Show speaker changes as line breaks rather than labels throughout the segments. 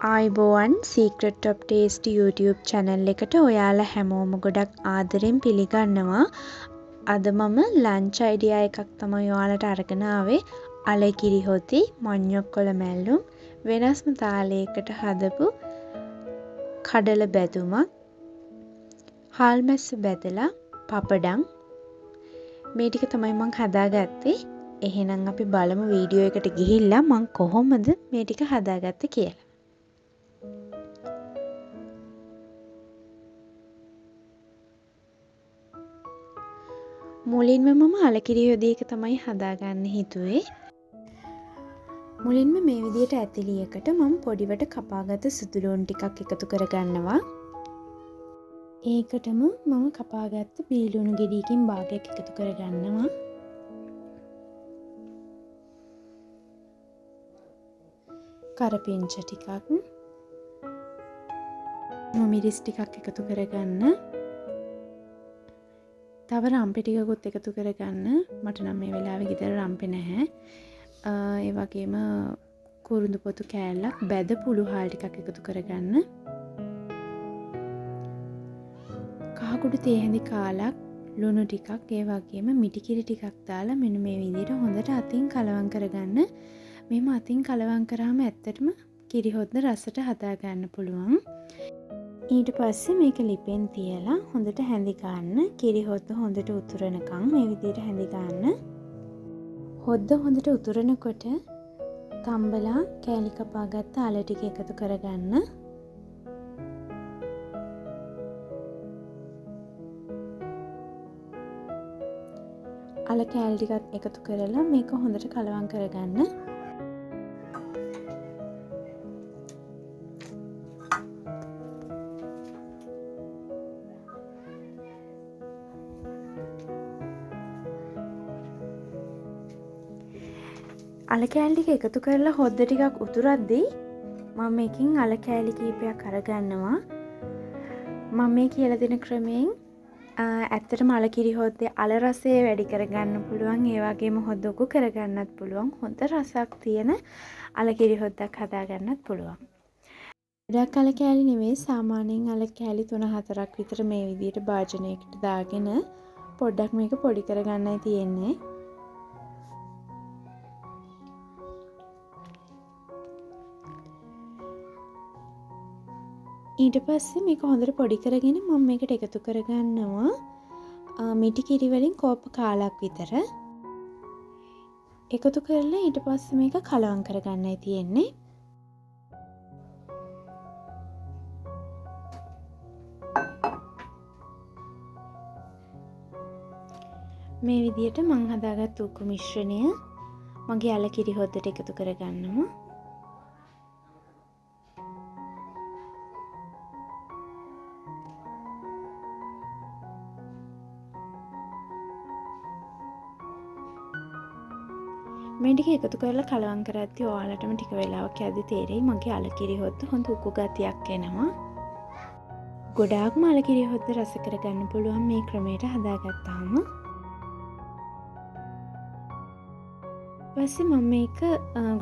ආයිබෝවන් Secret of Taste YouTube channel එකට ඔයාලා හැමෝම ගොඩක් ආදරෙන් පිළිගන්නවා. අද මම ලන්ච් අයිඩියා එකක් තමයි ඔයාලට අරගෙන ආවේ. අලකිරි හොති, මඤ්ඤොක්කොළ මැල්ලුම් වෙනස්ම තාලයකට හදපු කඩල බැදුමක්, හාල් මැස්ස බැදලා පපඩම් මේ ටික තමයි මම හදාගත්තේ. එහෙනම් අපි බලමු වීඩියෝ එකට ගිහිල්ලා මම කොහොමද මේ ටික හදාගත්තේ කියලා. මුලින්ම මම අලකිරි හොදි එක තමයි හදාගන්න හිතුවේ. මුලින්ම මේ විදිහට ඇතිලියකට මම පොඩිවට කපාගත්ත සුදුලූණු ටිකක් එකතු කරගන්නවා. ඒකටම මම කපාගත්ත බීලුණු ගෙඩියකින් භාගයක් එකතු කරගන්නවා. කරපිංච ටිකක්, මිරිස් ටිකක් එකතු කරගන්න. තව රම්පෙ ටිකකුත් එකතු කරගන්න. මට නම් මේ වෙලාවේ ගෙදර රම්පෙ නැහැ. ඒ වගේම කුරුඳු පොතු කෑල්ලක්, බැද පුළු හාල් ටිකක් එකතු කරගන්න. කහකුඩු තේ හැඳි කාලක්, ලුණු ටිකක්, ඒ වගේම මිටිකිරි ටිකක් දාලා මෙන්න මේ විදිහට හොඳට අතින් කලවම් කරගන්න. මෙහෙම අතින් කලවම් කරාම ඇත්තටම කිරි හොද්ද රසට හදා ගන්න පුළුවන්. ඊට පස්සේ මේක ලිපෙන් තියලා හොඳට හැඳි ගන්න. කිරි හොද්ද හොඳට උතුරනකම් මේ විදිහට හැඳි ගන්න. හොද්ද හොඳට උතුරනකොට තම්බලා කෑලි කපාගත්ත අල ටික එකතු කරගන්න. අල කෑලි ටිකත් එකතු කරලා මේක හොඳට කලවම් කරගන්න. අල කෑලි ටික එකතු කරලා හොද්ද ටිකක් උතුරද්දී මම මේකෙන් අල කෑලි කීපයක් අරගන්නවා. මම මේ කියලා දෙන ක්‍රමයෙන් ඇත්තටම අල කිරි හොද්දේ අල රසය වැඩි කරගන්න පුළුවන්. ඒ වගේම හොද්ද උකු කරගන්නත් පුළුවන්. හොඳ රසක් තියෙන අල කිරි හොද්දක් හදාගන්නත් පුළුවන්. ගොඩක් අල කෑලි නෙවෙයි, සාමාන්‍යයෙන් අල කෑලි 3-4ක් විතර මේ විදිහට භාජනයකට දාගෙන පොඩ්ඩක් මේක පොඩි කරගන්නයි තියෙන්නේ. ඊට පස්සේ මේක හොඳට පොඩි කරගෙන මම මේකට එකතු කරගන්නවා මිටි කිරි වලින් කෝප කාලක් විතර. එකතු කරලා ඊට පස්සේ මේක කලවම් කරගන්නයි තියෙන්නේ. මේ විදිහට මම හදාගත්ත උකු මිශ්‍රණය මගේ අල කිරි හොද්දට එකතු කරගන්නවා. මේ ටික එකතු කරලා කලවම් කරද්දී ඔයාලටම ටික වෙලාවක් යද්දී තේරෙයි මගේ අල කිරි හොද්ද හොඳ උකු ගතියක් එනවා. ගොඩාක්ම අල කිරි හොද්ද රස කරගන්න පුළුවන් මේ ක්‍රමයට හදාගත්තාම. ඊපස්සේ මම මේක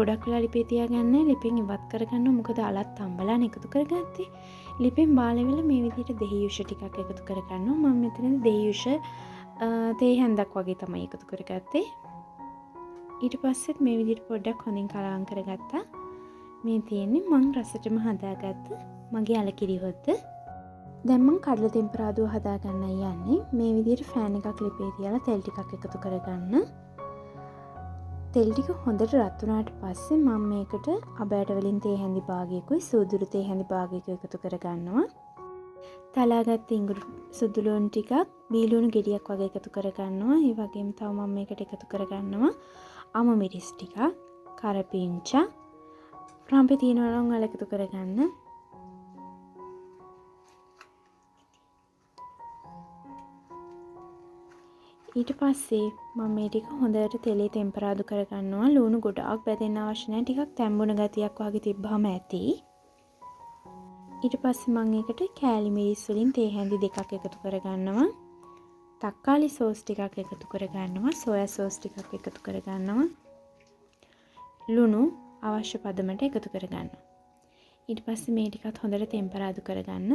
ගොඩක් වෙලා ලිපේ තියාගන්න ලිපෙන් ඉවත් කරගන්න. මොකද අලත් තම්බලාන එකතු කරගත්තේ. ලිපෙන් බාල වෙලා මේ විදිහට දෙහියුෂ ටිකක් එකතු කරගන්නවා. මම මෙතන දෙහියුෂ තේ හැන්දක් වගේ තමයි එකතු කරගත්තේ. ඊට පස්සෙත් මේ විදිහට පොඩ්ඩක් හොඳින් කලවම් කරගත්තා. මේ තියෙන්නේ මං රසටම හදාගත්ත මගේ අල කිරි හොද්ද. දැන් මං කඩල තෙම්පරාදුව හදාගන්නයි යන්නේ. මේ විදිහට ෆෑන් එකක් ලිපේ තියලා තෙල් ටිකක් එකතු කරගන්න. තෙල් ටික හොඳට රත් වුණාට පස්සේ මම මේකට අබෑට වලින් තේ හැඳි භාගයකුයි සූදුරු තේ හැඳි භාගයකුයි එකතු කරගන්නවා. තලාගත්ත ඉඟුරු සුදුලූණු ටිකක්, බීලුණු ගෙඩියක් වගේ එකතු කරගන්නවා. ඒ වගේම තව මම මේකට එකතු කරගන්නවා අමු මිරිස් ටිකක්, කරපිංච, රම්පෙ තියෙනවා නම් ඔයාලා එකතු කරගන්න. ඊට පස්සේ මම මේ ටික හොඳට තෙලේ තෙම්පරාදු කරගන්නවා. ලුණු ගොඩාක් බැදෙන්න අවශ්‍ය නැහැ. ටිකක් තැම්බුණ ගතියක් වගේ තිබ්බහම ඇති. ඊට පස්සේ මම ඒකට කෑලි මිරිස් වලින් තේ හැඳි දෙකක් එකතු කරගන්නවා. තක්කාලි සෝස් ටිකක් එකතු කරගන්නවා. සෝයා සෝස් ටිකක් එකතු කරගන්නවා. ලුණු අවශ්‍ය පදමට එකතු කරගන්නවා. ඊට පස්සේ මේ ටිකත් හොඳට තෙම්පරාදු කරගන්න.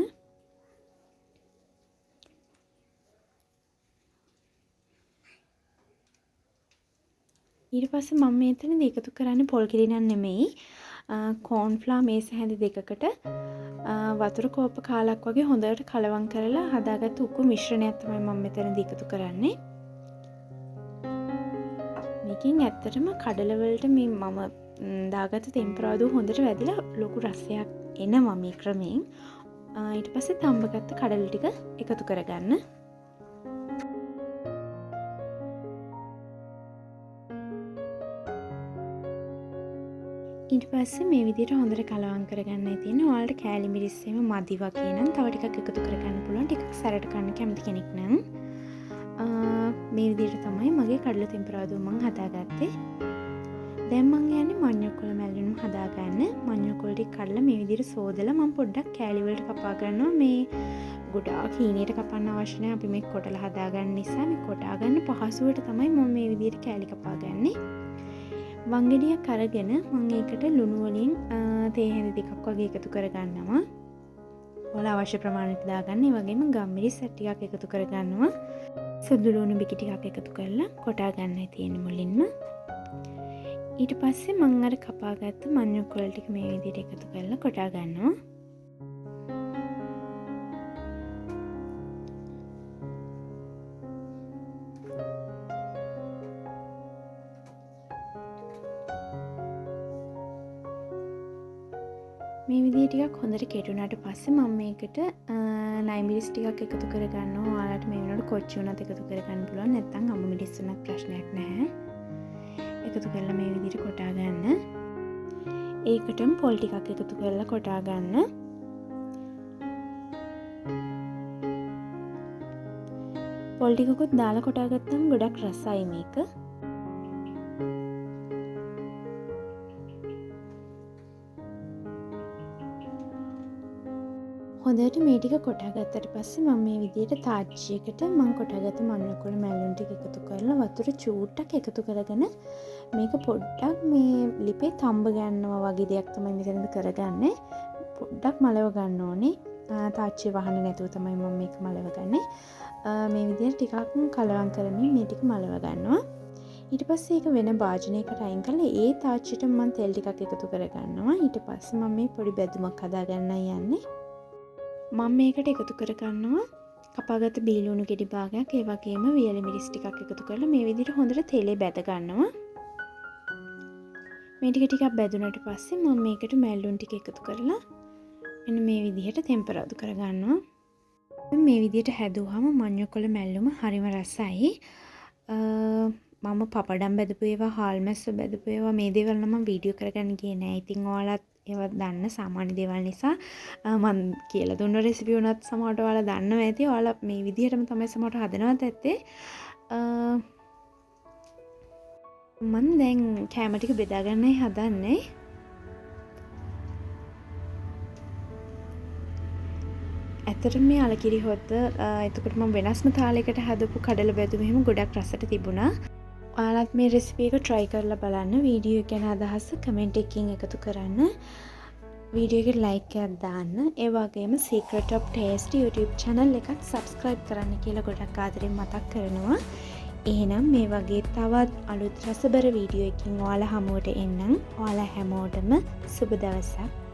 ඊට පස්සේ මම මෙතනදී එකතු කරන්නේ පොල් කිරි නන් නෙමෙයි. කෝන්ෆ්ලා මේස හැඳි දෙකකට වතුර කෝප්ප කාලක් වගේ හොඳට කලවම් කරලා හදාගත්තු උකු මිශ්‍රණයක් තමයි මම මෙතනදී එකතු කරන්නේ. මේකෙන් ඇත්තටම කඩල වලට මම දාගත්ත තෙම්පරාදු හොඳට වැදිලා ලොකු රසයක් එනවා මේ ක්‍රමයෙන්. ඊට පස්සේ තඹගත්ත කඩල ටික එකතු කරගන්න. ඊට පස්සේ මේ විදිහට හොඳට කලවම් කරගන්නයි තියෙන්නේ. ඔයාලට කෑලි මිරිස් එහෙම මදි වගේ නම් තව ටිකක් එකතු කරගන්න පුළුවන්. ටිකක් සැරට කන්න කැමති කෙනෙක් නම් මේ විදිහට තමයි මගේ කඩල තෙම්පරාදුව මම හදාගත්තේ. දැන් මම යන්නේ මඤ්ඤොක් කොළ මැල්ලුම් හදාගන්න. මඤ්ඤොක් කොළ ටික කඩලා මේ විදිහට සෝදලා මම පොඩ්ඩක් කෑලි වලට කපා ගන්නවා. මේ ගොඩාක් හීනෙට කපන්න අවශ්‍ය නැහැ. අපි මේ කොටලා හදාගන්න නිසා මේ කොටා ගන්න පහසුවට තමයි මම මේ විදිහට කෑලි කපා ගන්නේ. වංගෙඩියක් අරගෙන මම ඒකට ලුණු වලින් තේ හැඳි දෙකක් වගේ එකතු කරගන්නවා. ඔයාලා අවශ්‍ය ප්‍රමාණයට දාගන්න. ඒ වගේම ගම්මිරිස් ටිකක් එකතු කරගන්නවා. සුදු ලුණු බිකි ටිකක් එකතු කරලා කොටා ගන්නයි තියෙන්නේ මුලින්ම. ඊට පස්සේ මම අර කපාගත්ත මඤ්ඤොක් කොළ ටික මේ විදිහට එකතු කරලා කොටා ගන්නවා. මේ විදිහට ටිකක් හොඳට කෙටුණාට පස්සේ මම මේකට ලයිම් මිරිස් ටිකක් එකතු කරගන්නවා. ඔයාලට මේ වෙනකොට කොච්චි උනත් එකතු කරගන්න පුළුවන්. නැත්නම් අඹ මිරිස් උනත් ප්‍රශ්නයක් නැහැ. එකතු කරලා මේ විදිහට කොටා ගන්න. ඒකටම පොල් ටිකක් එකතු කරලා කොටා ගන්න. පොල් ටිකකුත් දාලා කොටා ගත්තම ගොඩක් රසයි මේක. හොඳට මේ ටික කොටා ගත්තට පස්සේ මම මේ විදිහට තාච්චියකට මම කොටාගත්ත මඤ්ඤොක් කොළ මැල්ලුම් ටික එකතු කරලා වතුර චූට්ටක් එකතු කරගෙන මේක පොඩ්ඩක් මේ ලිපේ තඹ ගන්නවා වගේ දෙයක් තමයි මෙතනද කරගන්නේ. පොඩ්ඩක් මලව ගන්න ඕනේ. තාච්චිය වහන්න නැතුව තමයි මම මේක මලවගන්නේ. මේ විදිහට ටිකක් කලවම් කරමින් මේ ටික මලව ගන්නවා. ඊට පස්සේ ඒක වෙන භාජනයකට අයින් කරලා ඒ තාච්චියට මම තෙල් ටිකක් එකතු කරගන්නවා. ඊට පස්සේ මම මේ පොඩි බැදුමක් හදාගන්නයි යන්නේ. මම මේකට එකතු කරගන්නවා කපාගත්ත බීලුණු ගෙඩි භාගයක්, ඒ වගේම වියලි මිරිස් ටිකක් එකතු කරලා මේ විදිහට හොඳට තෙලේ බැද ගන්නවා. මේ ටික බැදුනට පස්සේ මම මේකට මැල්ලුම් ටික එකතු කරලා මෙන්න මේ විදිහට තෙම්පරාදු කරගන්නවා. මේ විදිහට හැදුවාම මඤ්ඤොක් කොළ මැල්ලුම හරිම රසයි. මම පපඩම් බැදපු ඒවා, හාල් මැස්ස බැදපු ඒවා මේ දේවල් නම් මම වීඩියෝ කරගන්න ගියේ නෑ. ඉතින් ඔයාලත් ඒවා දන්න සාමාන්‍ය දේවල් නිසා මම කියලා දුන්න රෙසිපි උනත් සමහරට ඔයාලා දන්නවා ඇති. ඔයාලා මේ විදිහටම තමයි සමහරට හදනවත් ඇත්තේ. මම දැන් කැම ටික බෙදා ගන්නයි හදන්නේ. ඇත්තටම මේ අලකිරි හොද්ද එතකොට මම වෙනස්ම තාලයකට හදපු කඩල බැදුම එහෙම ගොඩක් රසට තිබුණා. ඔයාලත් මේ රෙසිපි එක try කරලා බලන්න. වීඩියෝ එක ගැන අදහස කමෙන්ට් එකකින් එකතු කරන්න. වීඩියෝ එකට like එකක් දාන්න. ඒ වගේම Secret of Taste YouTube channel එකත් subscribe කරන්න කියලා ගොඩක් ආදරෙන් මතක් කරනවා. එහෙනම් මේ වගේ තවත් අලුත් රසබර වීඩියෝ එකකින් ඔයාලා හමුවට එන්නම්. ඔයාලා හැමෝටම සුබ දවසක්.